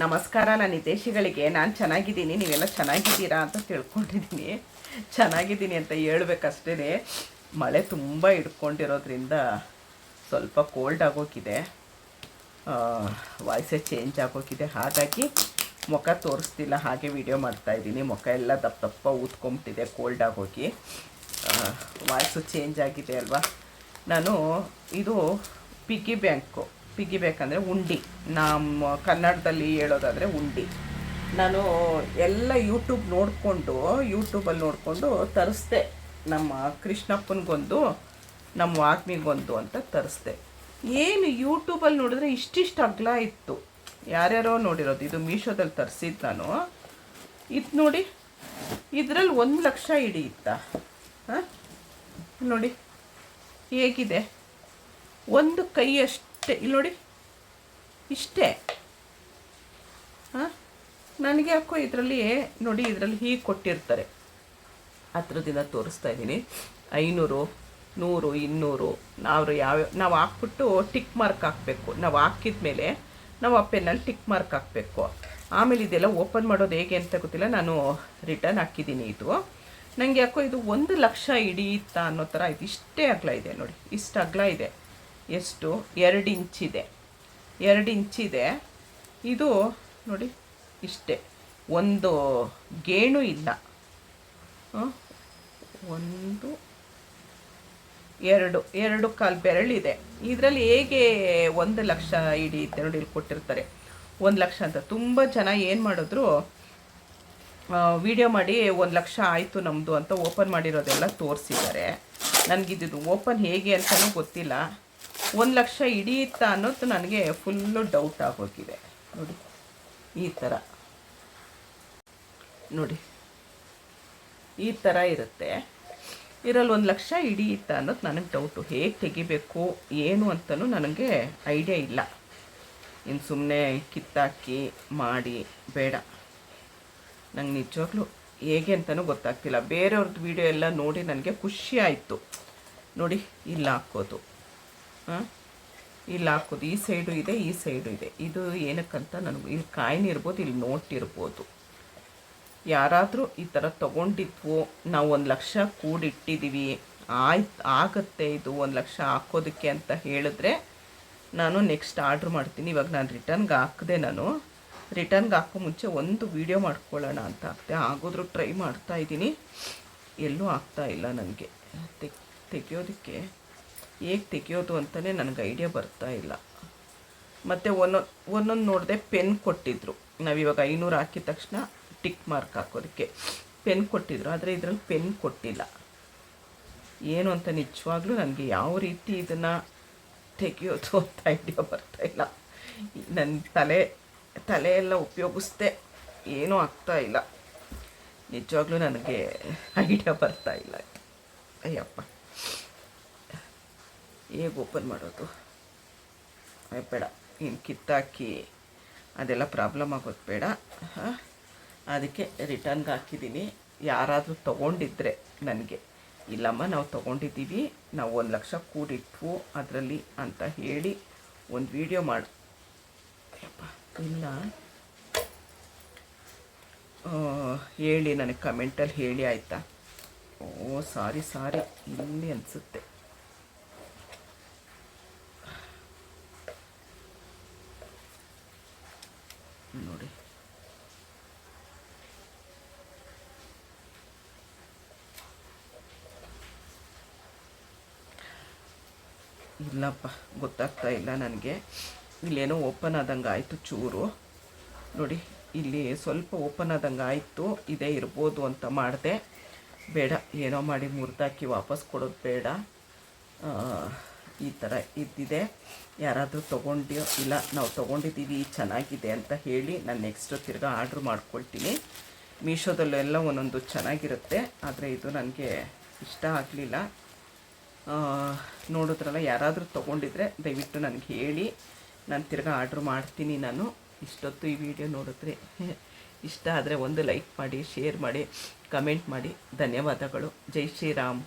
ನಮಸ್ಕಾರ. ನಾನು ಹಿತೇಶಿಗಳಿಗೆ ನಾನು ಚೆನ್ನಾಗಿದ್ದೀನಿ, ನೀವೆಲ್ಲ ಚೆನ್ನಾಗಿದ್ದೀರಾ ಅಂತ ತಿಳ್ಕೊಂಡಿದ್ದೀನಿ. ಚೆನ್ನಾಗಿದ್ದೀನಿ ಅಂತ ಹೇಳ್ಬೇಕಷ್ಟೇ. ಮಳೆ ತುಂಬ ಹಿಡ್ಕೊಂಡಿರೋದ್ರಿಂದ ಸ್ವಲ್ಪ ಕೋಲ್ಡ್ ಆಗೋಗಿದೆ, ವಾಯ್ಸೇ ಚೇಂಜ್ ಆಗೋಗಿದೆ. ಹಾಗಾಗಿ ಮುಖ ತೋರಿಸ್ತಿಲ್ಲ, ಹಾಗೆ ವಿಡಿಯೋ ಮಾಡ್ತಾಯಿದ್ದೀನಿ. ಮುಖ ಎಲ್ಲ ದಪ್ಪ ದಪ್ಪ ಊದ್ಕೊಂಬಿಟ್ಟಿದೆ ಕೋಲ್ಡ್ ಆಗೋಗಿ. ವಾಯ್ಸು ಚೇಂಜ್ ಆಗಿದೆ ಅಲ್ವಾ. ನಾನು ಇದು ಪಿಗ್ಗಿ ಬ್ಯಾಂಕ್ ಅಂದರೆ ಉಂಡಿ, ನಮ್ಮ ಕನ್ನಡದಲ್ಲಿ ಹೇಳೋದಾದರೆ ಉಂಡಿ. ನಾನು ಎಲ್ಲ ಯೂಟ್ಯೂಬಲ್ಲಿ ನೋಡಿಕೊಂಡು ತರಿಸ್ದೆ. ನಮ್ಮ ಕೃಷ್ಣಪ್ಪನಿಗೊಂದು, ನಮ್ಮ ವಾಗ್ಮಿಗೊಂದು ಅಂತ ತರಿಸ್ದೆ. ಏನು ಯೂಟ್ಯೂಬಲ್ಲಿ ನೋಡಿದ್ರೆ ಇಷ್ಟಿಷ್ಟು ಅಗಲ ಇತ್ತು. ಯಾರ್ಯಾರೋ ನೋಡಿರೋದು. ಇದು ಮೀಶೋದಲ್ಲಿ ತರಿಸಿದ್ದು ನಾನು. ಇದು ನೋಡಿ, ಇದರಲ್ಲಿ 1,00,000 ಹಿಡಿಯುತ್ತಾ? ಹಾಂ ನೋಡಿ ಹೇಗಿದೆ, ಒಂದು ಕೈ ಅಷ್ಟೇ. ಇಲ್ಲಿ ನೋಡಿ, ಇಷ್ಟೇ. ಹಾಂ ನನಗೆ ಯಾಕೋ ಇದರಲ್ಲಿ ನೋಡಿ, ಇದರಲ್ಲಿ ಹೀಗೆ ಕೊಟ್ಟಿರ್ತಾರೆ. ಹತ್ರದಿಂದ ತೋರಿಸ್ತಾ ಇದ್ದೀನಿ. 500, 100, 200 ನಾವು ಹಾಕ್ಬಿಟ್ಟು ಟಿಕ್ ಮಾರ್ಕ್ ಹಾಕಬೇಕು. ನಾವು ಹಾಕಿದ ಮೇಲೆ ನಾವು ಆ ಪೆನ್ನಲ್ಲಿ ಟಿಕ್ ಮಾರ್ಕ್ ಹಾಕಬೇಕು. ಆಮೇಲೆ ಇದೆಲ್ಲ ಓಪನ್ ಮಾಡೋದು ಹೇಗೆ ಅಂತ ಗೊತ್ತಿಲ್ಲ, ನಾನು ರಿಟರ್ನ್ ಹಾಕಿದ್ದೀನಿ. ಇದು ನನಗೆ ಯಾಕೋ ಇದು 1,00,000 ಹಿಡಿಯುತ್ತಾ ಅನ್ನೋ ಥರ ಇದು. ಇಷ್ಟೇ ಅಗಲ ಇದೆ ನೋಡಿ, ಇಷ್ಟು ಅಗಲ ಇದೆ. ಎಷ್ಟು? 2 ಇಂಚಿದೆ. 2 ಇಂಚಿದೆ ಇದು ನೋಡಿ. ಇಷ್ಟೇ, ಒಂದು ಗೇಣು ಇಲ್ಲ. 1, 2, 2 ಬೆರಳಿದೆ. ಇದರಲ್ಲಿ ಹೇಗೆ 1,00,000 ಹಿಡಿಯುತ್ತೆ ನೋಡಿ. ಇಲ್ಲಿ ಕೊಟ್ಟಿರ್ತಾರೆ 1,00,000 ಅಂತ. ತುಂಬ ಜನ ಏನು ಮಾಡಿದ್ರು, ವಿಡಿಯೋ ಮಾಡಿ 1,00,000 ಆಯಿತು ನಮ್ಮದು ಅಂತ ಓಪನ್ ಮಾಡಿರೋದೆಲ್ಲ ತೋರಿಸಿದ್ದಾರೆ. ನನಗಿದ್ದು ಓಪನ್ ಹೇಗೆ ಅಂತಲೂ ಗೊತ್ತಿಲ್ಲ. 1,00,000 ಹಿಡಿಯುತ್ತಾ ಅನ್ನೋದು ನನಗೆ ಫುಲ್ಲು ಡೌಟ್ ಆಗೋಗಿದೆ. ನೋಡಿ ಈ ಥರ ನೋಡಿ, ಈ ಥರ ಇರುತ್ತೆ. ಇದರಲ್ಲಿ 1,00,000 ಹಿಡಿಯುತ್ತಾ ಅನ್ನೋದು ನನಗೆ ಡೌಟು. ಹೇಗೆ ತೆಗಿಬೇಕು ಏನು ಅಂತಲೂ ನನಗೆ ಐಡಿಯಾ ಇಲ್ಲ. ಇನ್ನು ಸುಮ್ಮನೆ ಕಿತ್ತಾಕಿ ಮಾಡಿ ಬೇಡ. ನಂಗೆ ನಿಜವಾಗ್ಲೂ ಹೇಗೆ ಅಂತಲೂ ಗೊತ್ತಾಗ್ತಿಲ್ಲ. ಬೇರೆಯವ್ರದ್ದು ವೀಡಿಯೋ ಎಲ್ಲ ನೋಡಿ ನನಗೆ ಖುಷಿ ಆಯಿತು. ನೋಡಿ ಇಲ್ಲಿ ಹಾಕೋದು, ಇಲ್ಲಿ ಹಾಕೋದು. ಈ ಸೈಡು ಇದೆ, ಈ ಸೈಡು ಇದೆ. ಇದು ಏನಕ್ಕಂತ ನನಗೆ, ಇಲ್ಲಿ ಕಾಯಿನ್ ಇರ್ಬೋದು, ಇಲ್ಲಿ ನೋಟ್ ಇರ್ಬೋದು. ಯಾರಾದರೂ ಈ ಥರ ತೊಗೊಂಡಿದ್ವು, ನಾವು 1,00,000 ಕೂಡಿಟ್ಟಿದ್ದೀವಿ, ಆಗುತ್ತೆ ಇದು 1,00,000 ಹಾಕೋದಕ್ಕೆ ಅಂತ ಹೇಳಿದ್ರೆ ನಾನು ನೆಕ್ಸ್ಟ್ ಆರ್ಡ್ರ್ ಮಾಡ್ತೀನಿ. ಇವಾಗ ನಾನು ರಿಟರ್ನ್ಗೆ ಹಾಕಿದೆ. ನಾನು ರಿಟರ್ನ್ಗೆ ಹಾಕೋ ಮುಂಚೆ ಒಂದು ವೀಡಿಯೋ ಮಾಡ್ಕೊಳ್ಳೋಣ ಅಂತ ಹಾಕ್ತೆ. ಆಗೋದ್ರೂ ಟ್ರೈ ಮಾಡ್ತಾಯಿದ್ದೀನಿ, ಎಲ್ಲೂ ಆಗ್ತಾಯಿಲ್ಲ ನನಗೆ ತೆಗಿಯೋದಕ್ಕೆ. ಹೇಗೆ ತೆಗಿಯೋದು ಅಂತಲೇ ನನಗೆ ಐಡಿಯಾ ಬರ್ತಾ ಇಲ್ಲ. ಮತ್ತು ಒಂದೊಂದು ನೋಡಿದೆ ಪೆನ್ ಕೊಟ್ಟಿದ್ದರು. ನಾವಿವಾಗ 500 ಹಾಕಿದ ತಕ್ಷಣ ಟಿಕ್ ಮಾರ್ಕ್ ಹಾಕೋದಕ್ಕೆ ಪೆನ್ ಕೊಟ್ಟಿದ್ರು, ಆದರೆ ಇದರಲ್ಲಿ ಪೆನ್ ಕೊಟ್ಟಿಲ್ಲ. ಏನು ಅಂತ ನಿಜವಾಗ್ಲೂ ನನಗೆ ಯಾವ ರೀತಿ ಇದನ್ನು ತೆಗಿಯೋದು ಅಂತ ಐಡಿಯಾ ಬರ್ತಾಯಿಲ್ಲ. ನನ್ನ ತಲೆಯೆಲ್ಲ ಉಪಯೋಗಿಸ್ದೆ, ಏನೂ ಆಗ್ತಾಯಿಲ್ಲ. ನಿಜವಾಗ್ಲೂ ನನಗೆ ಐಡಿಯಾ ಬರ್ತಾಯಿಲ್ಲ. ಅಯ್ಯಪ್ಪ, ಹೇಗೆ ಓಪನ್ ಮಾಡೋದು? ಬೇಡ, ಇನ್ನು ಕಿತ್ತಾಕಿ ಅದೆಲ್ಲ ಪ್ರಾಬ್ಲಮ್ ಆಗೋದು ಬೇಡ. ಅದಕ್ಕೆ ರಿಟರ್ನ್ಗೆ ಹಾಕಿದ್ದೀನಿ. ಯಾರಾದರೂ ತೊಗೊಂಡಿದ್ರೆ ನನಗೆ, ಇಲ್ಲಮ್ಮ ನಾವು ತೊಗೊಂಡಿದ್ದೀವಿ, ನಾವು 1,00,000 ಕೂಡಿಟ್ವು ಅದರಲ್ಲಿ ಅಂತ ಹೇಳಿ ಒಂದು ವೀಡಿಯೋ ಮಾಡಿ. ಅಯ್ಯಪ್ಪ ಇಲ್ಲ, ಹೇಳಿ ನನಗೆ ಕಮೆಂಟಲ್ಲಿ ಹೇಳಿ ಆಯಿತಾ? ಓ ಸಾರಿ, ಇಲ್ಲಿ ಅನಿಸುತ್ತೆ. ನೋಡಿ ಇಲ್ಲಪ್ಪ, ಗೊತ್ತಾಗ್ತಾ ಇಲ್ಲ ನನಗೆ. ಇಲ್ಲೇನೋ ಓಪನ್ ಆದಂಗೆ ಆಯಿತು ಚೂರು. ನೋಡಿ ಇಲ್ಲಿ ಸ್ವಲ್ಪ ಓಪನ್ ಆದಂಗೆ ಆಯಿತು. ಇದೇ ಇರ್ಬೋದು ಅಂತ ಮಾಡಿದೆ. ಬೇಡ, ಏನೋ ಮಾಡಿ ಮುರಿದಾಕಿ ವಾಪಸ್ ಕೊಡೋದು ಬೇಡ. ಈ ಥರ ಇದ್ದಿದೆ. ಯಾರಾದರೂ ತೊಗೊಂಡ್ಯೋ, ಇಲ್ಲ ನಾವು ತೊಗೊಂಡಿದ್ದೀವಿ ಚೆನ್ನಾಗಿದೆ ಅಂತ ಹೇಳಿ ನಾನು ನೆಕ್ಸ್ಟ್ ತಿರ್ಗಾ ಆರ್ಡ್ರ್ ಮಾಡ್ಕೊಳ್ತೀನಿ. ಮೀಶೋದಲ್ಲೆಲ್ಲ ಒಂದೊಂದು ಚೆನ್ನಾಗಿರುತ್ತೆ, ಆದರೆ ಇದು ನನಗೆ ಇಷ್ಟ ಆಗಲಿಲ್ಲ. ನೋಡಿದ್ರಲ್ಲ, ಯಾರಾದರೂ ತೊಗೊಂಡಿದ್ರೆ ದಯವಿಟ್ಟು ನನಗೆ ಹೇಳಿ, ನಾನು ತಿರ್ಗಾ ಆರ್ಡ್ರ್ ಮಾಡ್ತೀನಿ. ನಾನು ಇಷ್ಟೊತ್ತು ಈ ವಿಡಿಯೋ ನೋಡಿದ್ರೆ ಇಷ್ಟ ಆದರೆ ಒಂದು ಲೈಕ್ ಮಾಡಿ, ಶೇರ್ ಮಾಡಿ, ಕಮೆಂಟ್ ಮಾಡಿ. ಧನ್ಯವಾದಗಳು. ಜೈ ಶ್ರೀರಾಮ್.